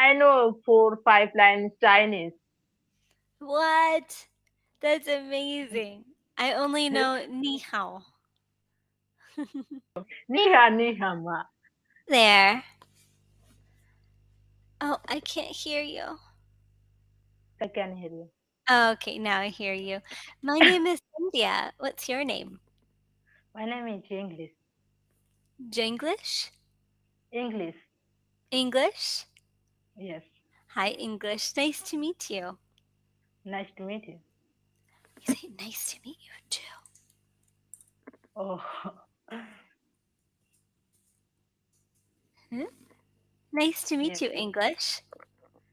I know 4, 5 lines Chinese. What? That's amazing. I only know ni hao. Ni hao ma. There. Oh, I can't hear you. Yes, I can hear you. Oh, okay, now I hear you. My name is Cynthia. What's your name? My name is English. Jinglish? English. English? Yes. Hi, English. Nice to meet you. Nice to meet you. You say nice to meet you too. Oh, Hmm? Nice to meet yes. you, English.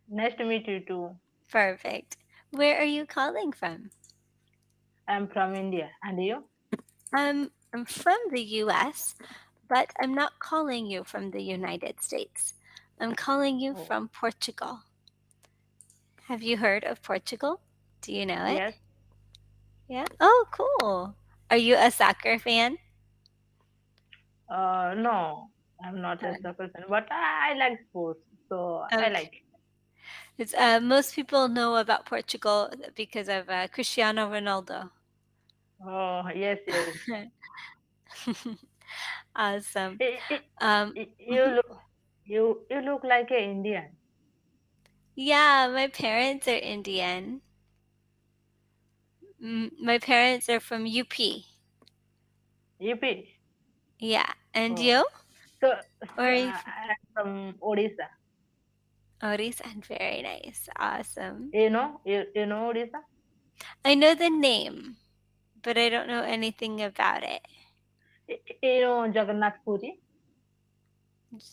Nice to meet you too. Perfect. Where are you calling from? I'm from India. And you? I'm from the US, but I'm not calling you from the United States. I'm calling you Oh, from Portugal. Have you heard of Portugal? Do you know it? yes. Yeah. Oh, cool. Are you a soccer fan? No, I'm not a Uh, soccer fan, but I like sports, so I okay. like. It's, most people know about Portugal because of Cristiano Ronaldo. Oh, yes, yes. Awesome. I- I- Um, you mhm. look, you look like an Indian. Yeah, my parents are Indian. My parents are from UP. UP. Yeah. And Oh, you? so Where are you from? I'm from Odisha. Odisha. Very nice. Awesome. You know Odisha? I know the name, but I don't know anything about it. You know Jagannath Puri?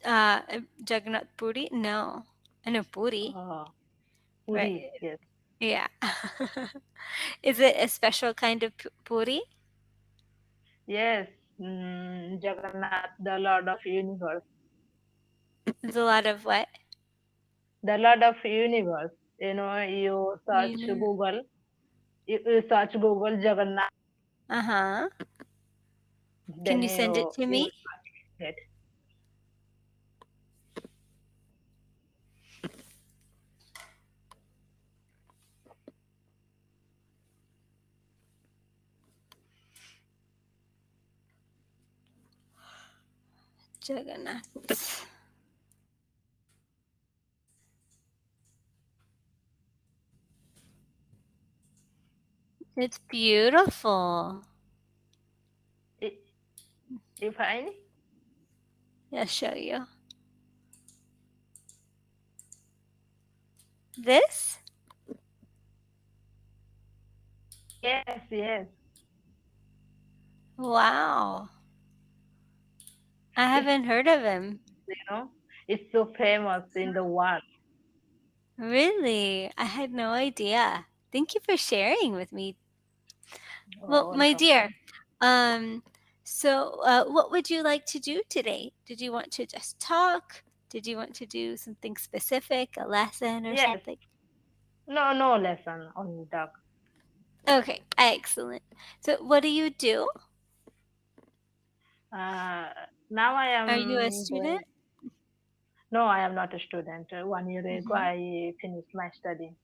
Jagannath Puri? No. I know Puri. Oh, Right. Puri. Yes, Yeah. Is it a special kind of puri? yes. Jagannath, the Lord of Universe. There's a lot of what? The Lord of Universe. You search You Google. You search Google Jagannath. Uh-huh. Can Then you send it to you me? will get. Jagannath. It's beautiful. I- If I I'll show you. This? yes, yes. Wow. I It's haven't heard of him. you know it's so famous in the world. Really? I had no idea. Thank you for sharing with me. Well, Oh, my welcome. dear, um, so what would you like to do today? Did you want to just talk? Did you want to do something specific, a lesson or Yes. something? No, no lesson on dog. Okay, excellent. So, what do you do? Uh, Now I Are you a am student? going. No, I am not a student. 1 year ago, Hmm. I finished my study.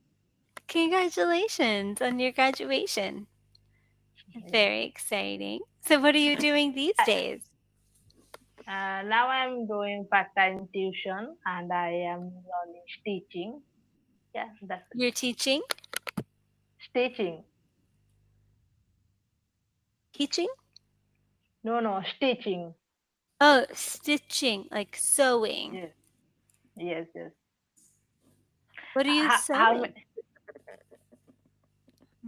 Congratulations on your graduation. Yes. Very exciting. So, what are you doing these days? Now I am doing part-time tuition and I am learning stitching. Yeah, that's it. You're teaching? Stitching. Teaching? No, no, stitching. Oh, stitching, like sewing. Yes, yes, yes. What are you How sewing? many?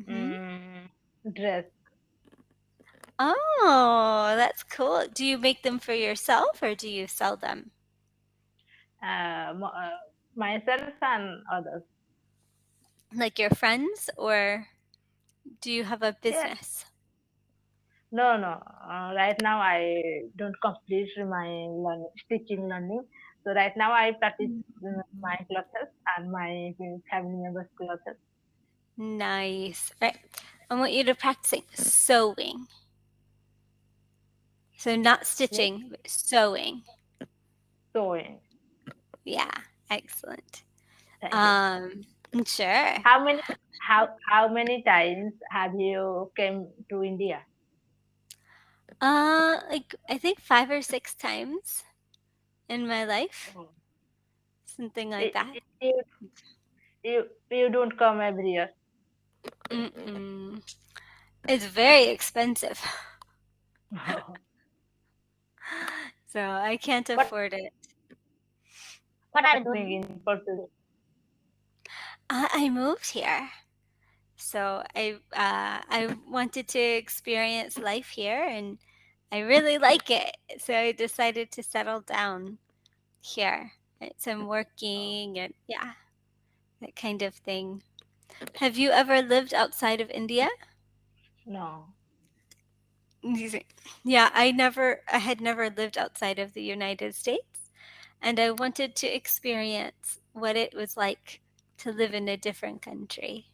Hmm. Mm, Dress. Oh, that's cool. Do you make them for yourself or do you sell them? Myself and others. Like your friends or do you have a Yes. business? No, no. Right now I don't complete my stitching learning. So right now I practice my clothes and my family members' clothes. Nice. Right. I want you to practice sewing. So not Yes. stitching, but sewing. Sewing. Yeah, excellent. Thank you. Um, sure. How many how many times have you came to India? Like I think 5 or 6 times in my life, Oh. something like I- that. I- You, you don't come every year. Mm-mm. It's very expensive, so I can't What afford it. what are you doing in Portugal? I moved here, so I wanted to experience life here, and I really like it. So I decided to settle down here. So I'm Oh, working and yeah, that kind of thing. Have you ever lived outside of India? no. Yeah, I had never lived outside of the United States, and I wanted to experience what it was like to live in a different country.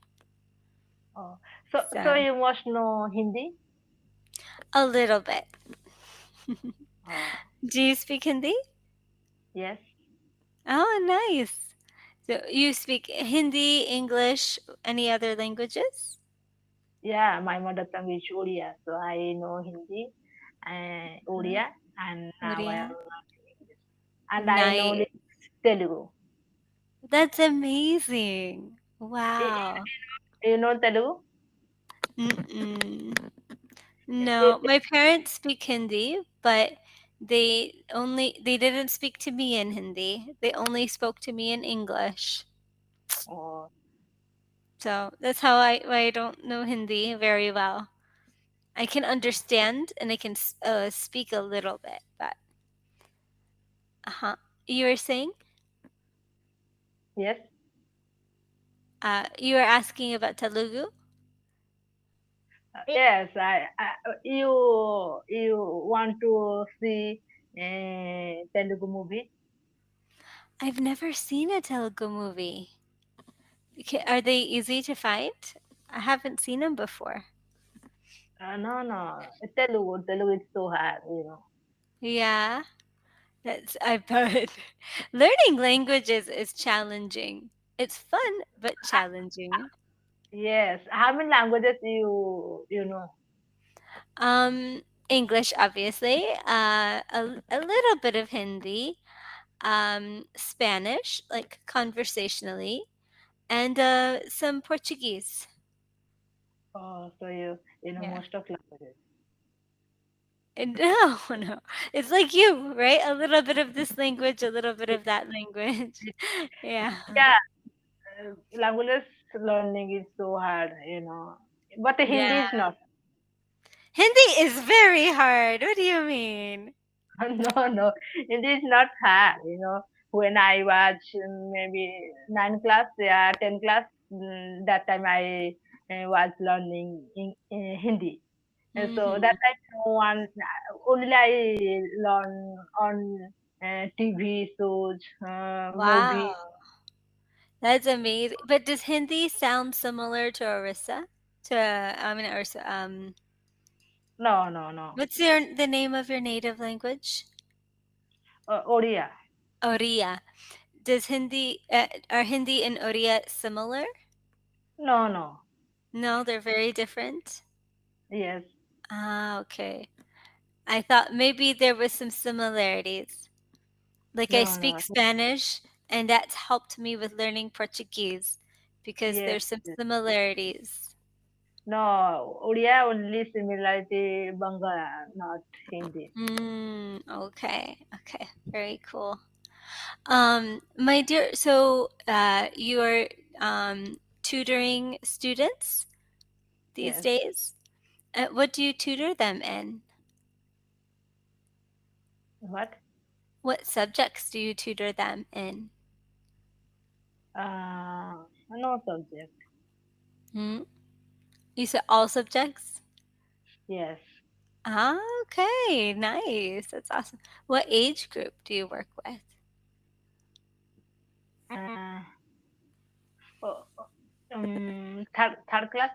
Oh, so So, you must know Hindi. a little bit. Oh, Do you speak Hindi? yes. Oh, nice. So, you speak Hindi, English, any other languages? Yeah, my mother tongue is Odia, so I know Hindi and Uh, Odia, and now I am Korea? learning English. And I know Nice. Telugu. That's amazing. Y- Wow. You know Telugu? Mm-mm. I- No, I- my parents speak Hindi, but they didn't speak to me in Hindi. They only spoke to me in English. oh, So that's how why I don't know Hindi very well. I can understand and I can speak a little bit, but uh-huh. You were saying? yes. You were asking about Telugu? Yes, you want to see Telugu movie? I've never seen a Telugu movie. Are they easy to find? I haven't seen them before. No, no, Telugu is so hard. Yeah. That's I've heard. Learning languages is challenging. It's fun but challenging. Yes, how many languages you know? English, obviously. A little bit of Hindi. Spanish, like conversationally, and some Portuguese. Oh, so you know Yeah. most of languages. And no, no. It's like you, right? A little bit of this language, a little bit Y- of that language. Yeah. Yeah, languages learning is so hard. But Hindi Yeah. is not. Hindi is very hard. What do you mean? No, no, Hindi is not hard. When I was maybe 9 class, yeah, 10 class, that time I was learning Hindi. And so that Mhm. time no one, only I learn on TV shows, movie. Wow, that's amazing. But does Hindi sound similar to Orissa? I mean, Orissa. No, no, no. What's the name of your native language? Odia. Oriya. Does are Hindi and Oriya similar? No, no. No, they're very different. Yes. Ah, okay. I thought maybe there was some similarities. Like I No, speak no. Spanish, and that's helped me with learning Portuguese because Yes. there's some Yes. similarities. No, Odia only similarity Bangla, not Hindi. Okay. Okay. Very cool. My dear, so you're tutoring students these Yes. days. What do you tutor them in? What? What subjects do you tutor them in? No subject. Hmm? You said all subjects? Yes. Ah, okay. Nice. That's awesome. What age group do you work with? Uh, third class.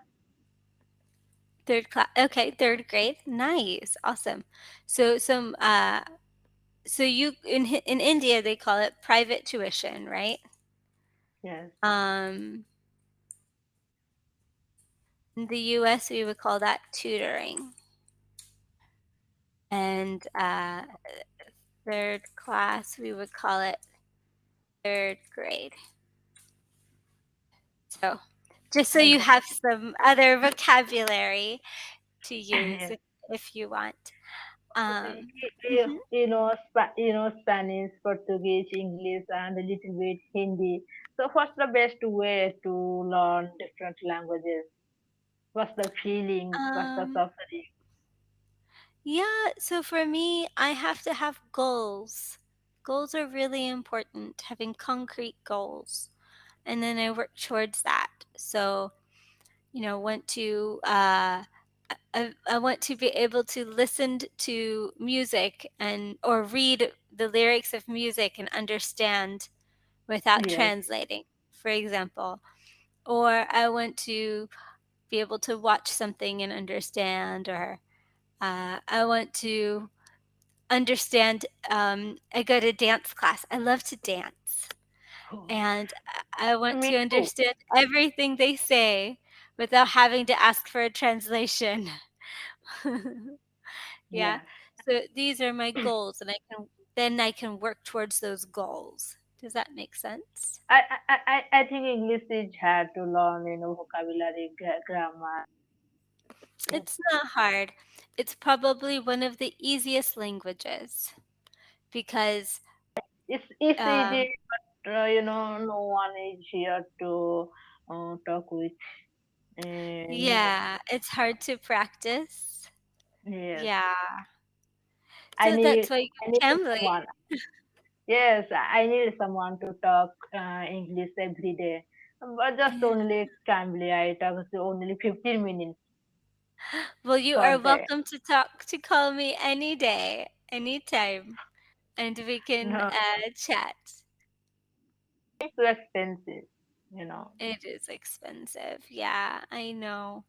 Third class. Okay, third grade. Nice. Awesome. So so you in India they call it private tuition, right? Yes. Um, in the US, we would call that tutoring. And third class, we would call it third grade. So, just so you have some other vocabulary to use Yes. if you want. Okay. Mhm. You know Spanish, Portuguese, English, and a little bit Hindi. So, what's the best way to learn different languages? What's the feeling? What's the Um, suffering? yeah, so for me, I have to have goals. Goals are really important, having concrete goals. And then I work towards that. So, want to I want to be able to listen to music and or read the lyrics of music and understand without Yes. translating, for example. Or I want to be able to watch something and understand, or I want to understand. I go to dance class. I love to dance. Oh, And I want me to too. understand everything they say without having to ask for a translation. Yeah. Yeah. So these are my goals, and I can work towards those goals. Does that make sense? I think English is hard to learn, vocabulary, grammar. Yes. It's not hard. It's probably one of the easiest languages because It's um, easy, but no one is here to talk with. No. yeah, it's hard to practice. Yes. Yeah. I So that's need why I need Cambly. someone. Yes, I need someone to talk English every day. But just Yeah. only Cambly, I talk to only 15 minutes Well, you per are day. welcome to call me any day, anytime, and we can No, chat. it's too expensive. It is expensive. Yeah, I know.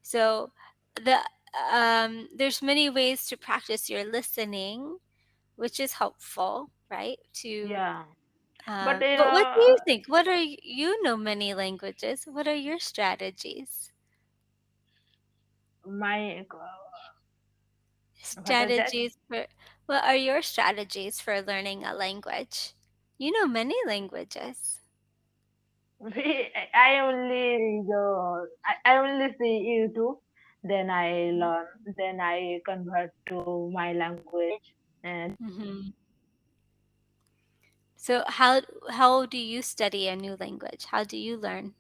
So the there's many ways to practice your listening, which is helpful, right? To Yeah. But but what do you think? What are you know many languages? What are your strategies? my what was that? Strategies for What are your strategies for learning a language? You know many languages. I only I only see YouTube, then I learn, then I convert to my language, and Mm-hmm. So how do you study a new language? How do you learn?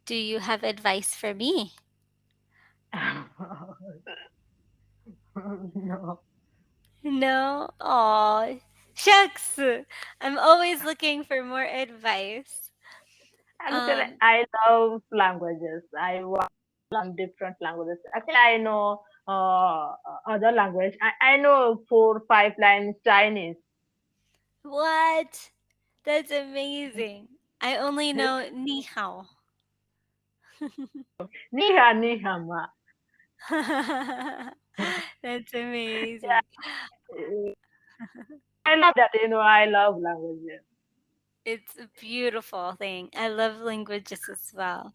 Do you have advice for me? no. No? Oh, shucks. I'm always looking for more advice. Actually, Um, I love languages. I want to learn different languages. Actually, I know other language. I know 4, 5 lines Chinese. what? That's amazing. I only know ni hao. Ni hao ma. That's amazing. Yeah, I love that. I love languages. It's a beautiful thing. I love languages as well.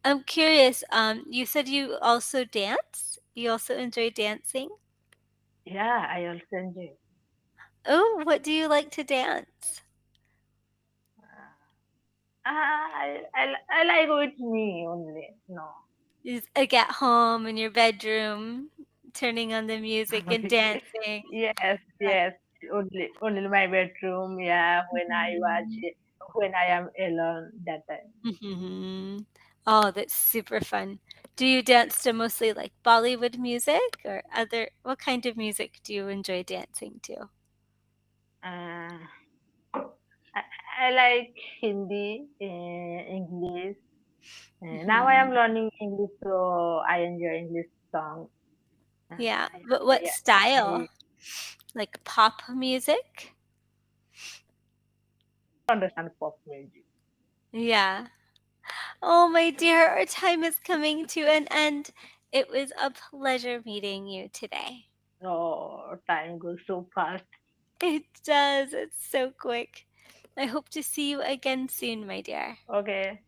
I'm curious, you said you also dance? You also enjoy dancing? Yeah, I also enjoy. Oh, what do you like to dance? I like with me only. No. Is like at home in your bedroom, turning on the music and dancing. Yes, Uh, yes. Only my bedroom. Yeah, when I watch mhm. it, when I am alone that time. Mhm. Oh, that's super fun. Do you dance to mostly like Bollywood music or other what kind of music do you enjoy dancing to? Uh, I, I like Hindi, English. Now I am Mhm. learning English, so I enjoy English songs. Yeah, Yeah, but what yeah. style? I Like pop music? understand pop music. Yeah. Oh, my dear, our time is coming to an end. It was a pleasure meeting you today. Oh, time goes so fast. It does. It's so quick. I hope to see you again soon, my dear. Okay.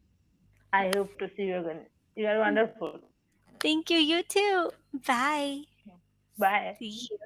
I hope to see you again. You are wonderful. Thank you, you too. Bye. Bye. See you.